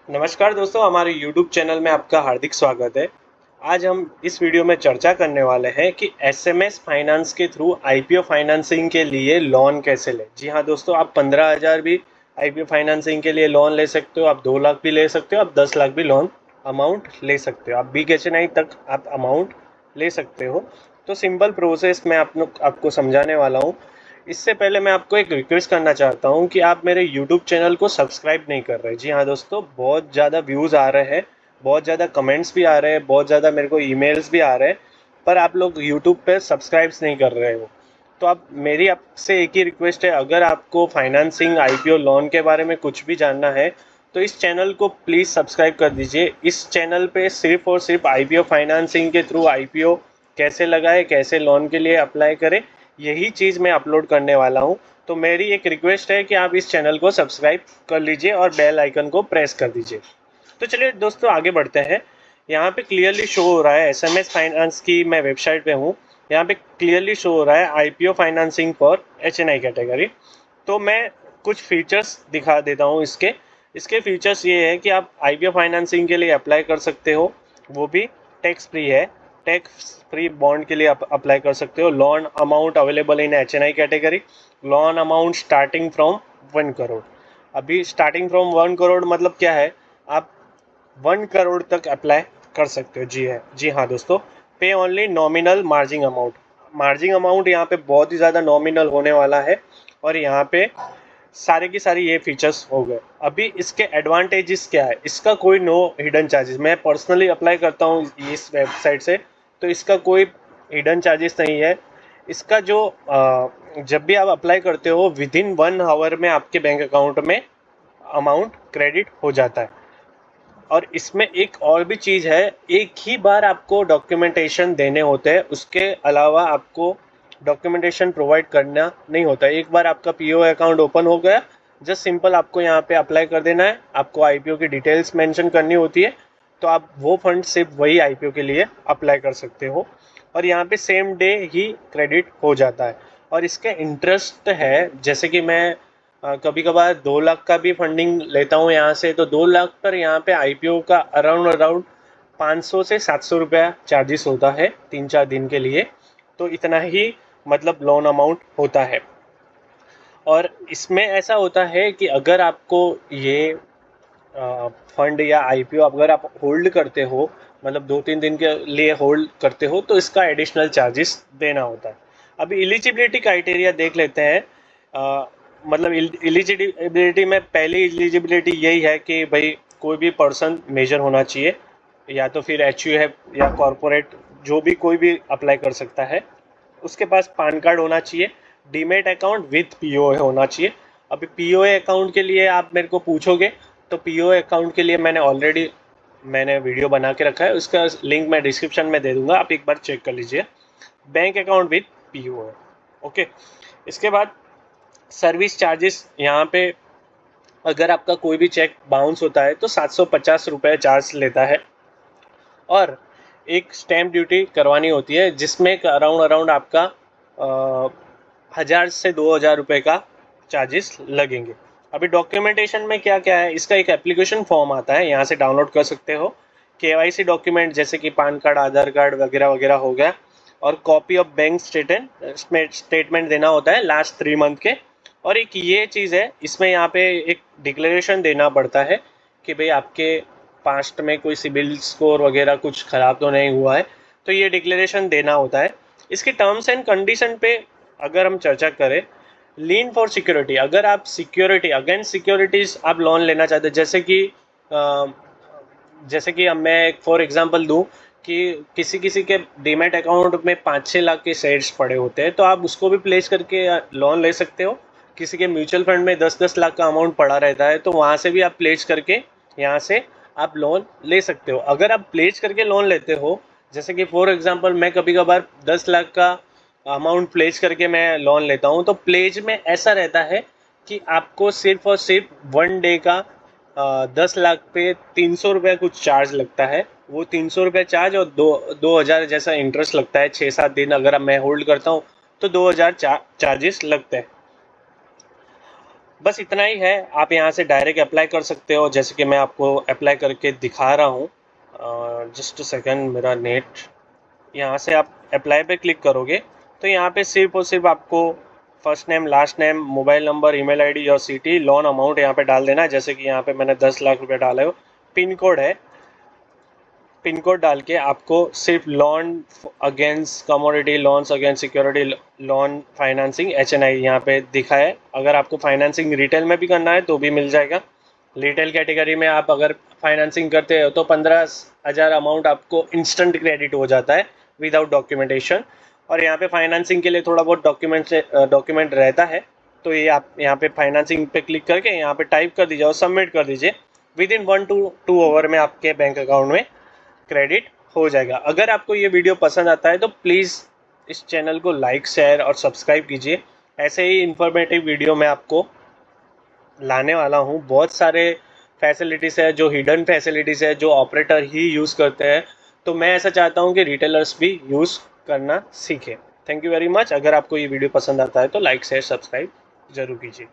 नमस्कार दोस्तों, हमारे YouTube चैनल में आपका हार्दिक स्वागत है। आज हम इस वीडियो में चर्चा करने वाले हैं कि एसएमएस फाइनेंस के थ्रू आईपीओ फाइनेंसिंग के लिए लोन कैसे लें। जी हाँ दोस्तों, आप 15,000 भी आईपीओ फाइनेंसिंग के लिए लोन ले सकते हो, आप 2 लाख भी ले सकते हो, आप 10 लाख भी लोन अमाउंट ले सकते हो, आप BHNI तक आप अमाउंट ले सकते हो। तो सिंपल प्रोसेस मैं आपको समझाने वाला हूँ। इससे पहले मैं आपको एक रिक्वेस्ट करना चाहता हूँ कि आप मेरे यूट्यूब चैनल को सब्सक्राइब नहीं कर रहे। जी हाँ दोस्तों, बहुत ज़्यादा व्यूज़ आ रहे हैं, बहुत ज़्यादा कमेंट्स भी आ रहे हैं, बहुत ज़्यादा मेरे को ईमेल्स भी आ रहे हैं, पर आप लोग यूट्यूब पे सब्सक्राइब्स नहीं कर रहे हो। तो आप मेरी आपसे एक ही रिक्वेस्ट है, अगर आपको फाइनेंसिंग आईपीओ लोन के बारे में कुछ भी जानना है तो इस चैनल को प्लीज़ सब्सक्राइब कर दीजिए। इस चैनल पे सिर्फ और सिर्फ आईपीओ फाइनेंसिंग के थ्रू आईपीओ कैसे लगाए, कैसे लोन के लिए अप्लाई करें, यही चीज़ मैं अपलोड करने वाला हूँ। तो मेरी एक रिक्वेस्ट है कि आप इस चैनल को सब्सक्राइब कर लीजिए और बेल आइकन को प्रेस कर दीजिए। तो चलिए दोस्तों, आगे बढ़ते हैं। यहाँ पे क्लियरली शो हो रहा है, एसएमएस फाइनेंस की मैं वेबसाइट पे हूँ। यहाँ पे क्लियरली शो हो रहा है IPO financing for HNI category. तो मैं कुछ फीचर्स दिखा देता हूँ इसके। इसके फीचर्स ये है कि आप आईपीओ फाइनेंसिंग के लिए अप्लाई कर सकते हो, वो भी टैक्स फ्री है। टैक्स फ्री बॉन्ड के लिए अप्लाई कर सकते हो। Loan amount available in HNI category. Loan amount starting from 1 crore. अभी स्टार्टिंग फ्रॉम 1 करोड़ मतलब क्या है, आप 1 करोड़ तक अप्लाई कर सकते हो। जी हाँ दोस्तों, पे only nominal margin amount. Margin amount यहाँ पे बहुत ही ज़्यादा नॉमिनल होने वाला है। और यहाँ पे सारे की सारी ये फीचर्स हो गए। अभी इसके एडवांटेजेस क्या है, इसका कोई नो हिडन चार्जेस। मैं पर्सनली अप्लाई करता हूँ इस वेबसाइट से, तो इसका कोई हिडन चार्जेस नहीं है। इसका जो जब भी आप अप्लाई करते हो विद इन 1 आवर में आपके बैंक अकाउंट में अमाउंट क्रेडिट हो जाता है। और इसमें एक और भी चीज़ है, एक ही बार आपको डॉक्यूमेंटेशन देने होते हैं, उसके अलावा आपको डॉक्यूमेंटेशन प्रोवाइड करना नहीं होता। एक बार आपका पीओ अकाउंट ओपन हो गया, जस्ट सिंपल आपको यहाँ पे अप्लाई कर देना है। आपको आईपीओ की डिटेल्स मेंशन करनी होती है, तो आप वो फंड सिर्फ वही आईपीओ के लिए अप्लाई कर सकते हो और यहाँ पे सेम डे ही क्रेडिट हो जाता है। और इसके इंटरेस्ट है, जैसे कि मैं कभी कभार 2 लाख का भी फंडिंग लेता हूँ यहाँ से, तो 2 लाख पर यहाँ पे आईपीओ का अराउंड अराउंड 500 से 700 रुपया चार्जेस होता है 3-4 दिन के लिए। तो इतना ही मतलब लोन अमाउंट होता है। और इसमें ऐसा होता है कि अगर आपको ये फंड या आईपीओ अगर आप होल्ड करते हो, मतलब 2-3 दिन के लिए होल्ड करते हो, तो इसका एडिशनल चार्जेस देना होता है। अभी एलिजिबिलिटी क्राइटेरिया देख लेते हैं। मतलब एलिजिबिलिटी में पहली एलिजिबिलिटी यही है कि भाई कोई भी पर्सन मेजर होना चाहिए, या तो फिर एचयू है या कॉरपोरेट, जो भी कोई भी अप्लाई कर सकता है। उसके पास पैन कार्ड होना चाहिए। डीमेट अकाउंट विथ पीओए होना चाहिए। अभी पीओए अकाउंट के लिए आप मेरे को पूछोगे, तो पीओए अकाउंट के लिए मैंने वीडियो बना के रखा है, उसका लिंक मैं डिस्क्रिप्शन में दे दूंगा, आप एक बार चेक कर लीजिए। Bank account with POA, okay. इसके बाद सर्विस चार्जेस, यहाँ पे अगर आपका कोई भी चेक बाउंस होता है तो 750 रुपये चार्ज लेता है। और एक स्टैम्प ड्यूटी करवानी होती है, जिसमें अराउंड अराउंड आपका 1,000 से 2,000 रुपये का चार्जेस लगेंगे। अभी डॉक्यूमेंटेशन में क्या क्या है, इसका एक एप्लीकेशन फॉर्म आता है, यहाँ से डाउनलोड कर सकते हो। केवाईसी डॉक्यूमेंट जैसे कि पैन कार्ड, आधार कार्ड वगैरह वगैरह हो गया। और कॉपी ऑफ बैंक स्टेटमेंट देना होता है लास्ट 3 मंथ के। और एक ये चीज़ है, इसमें यहाँ पे एक डिक्लेरेशन देना पड़ता है कि भाई आपके पास्ट में कोई सिबिल स्कोर वगैरह कुछ ख़राब तो नहीं हुआ है, तो ये डिक्लेरेशन देना होता है। इसके टर्म्स एंड कंडीशन पे अगर हम चर्चा करें, लीन फॉर सिक्योरिटी, अगर आप सिक्योरिटी अगेंस्ट सिक्योरिटीज़ आप लोन लेना चाहते हैं, जैसे कि अब मैं एक फॉर एग्जांपल दूं कि किसी किसी के डीमैट अकाउंट में 5-6 लाख के शेयर्स पड़े होते हैं, तो आप उसको भी प्लेस करके लोन ले सकते हो। किसी के म्यूचुअल फंड में 10-10 लाख का अमाउंट पड़ा रहता है, तो वहाँ से भी आप प्लेस करके यहाँ से आप लोन ले सकते हो। अगर आप प्लेस करके लोन लेते हो, जैसे कि फॉर एग्जांपल मैं कभी कभार 10 लाख का अमाउंट प्लेस करके मैं लोन लेता हूँ, तो प्लेज में ऐसा रहता है कि आपको सिर्फ और सिर्फ 1 डे का 10 लाख पे 300 रुपये कुछ चार्ज लगता है। वो 300 रुपये चार्ज और 2,000 जैसा इंटरेस्ट लगता है। 6-7 दिन अगर मैं होल्ड करता हूँ तो 2,000 चार्जेस लगते हैं। बस इतना ही है। आप यहाँ से डायरेक्ट अप्लाई कर सकते हो, जैसे कि मैं आपको अप्लाई करके दिखा रहा हूँ। जस्ट सेकंड, मेरा नेट। यहाँ से आप अप्लाई पे क्लिक करोगे तो यहाँ पे सिर्फ और सिर्फ आपको first name, last name, mobile number, email ID और सिटी, लोन अमाउंट यहाँ पे डाल देना है। जैसे कि यहाँ पे मैंने 10 लाख रुपए डाले हो। पिन कोड है, पिन कोड डाल के आपको सिर्फ loan against commodity, loans against security, loan financing, HNI यहाँ पे दिखा है। अगर आपको फाइनेंसिंग रिटेल में भी करना है तो भी मिल जाएगा। रिटेल कैटेगरी में आप अगर फाइनेंसिंग करते हो तो 15,000 अमाउंट आपको इंस्टेंट क्रेडिट हो जाता है विदाउट डॉक्यूमेंटेशन। और यहाँ पे फाइनेंसिंग के लिए थोड़ा बहुत डॉक्यूमेंट रहता है। तो ये आप यहाँ पे फाइनेंसिंग पे क्लिक करके यहाँ पे टाइप कर दीजिए और सबमिट कर दीजिए। विद इन 1 to 2 आवर में आपके बैंक अकाउंट में क्रेडिट हो जाएगा। अगर आपको ये वीडियो पसंद आता है तो प्लीज़ इस चैनल को लाइक, शेयर और सब्सक्राइब कीजिए। ऐसे ही इंफॉर्मेटिव वीडियो मैं आपको लाने वाला हूँ। बहुत सारे फैसिलिटीज़ है, जो हिडन फैसिलिटीज़ है, जो ऑपरेटर ही यूज़ करते हैं। तो मैं ऐसा चाहता हूँ कि रिटेलर्स भी यूज़ करना सीखें। Thank you very much. अगर आपको ये वीडियो पसंद आता है तो लाइक, शेयर, सब्सक्राइब ज़रूर कीजिए।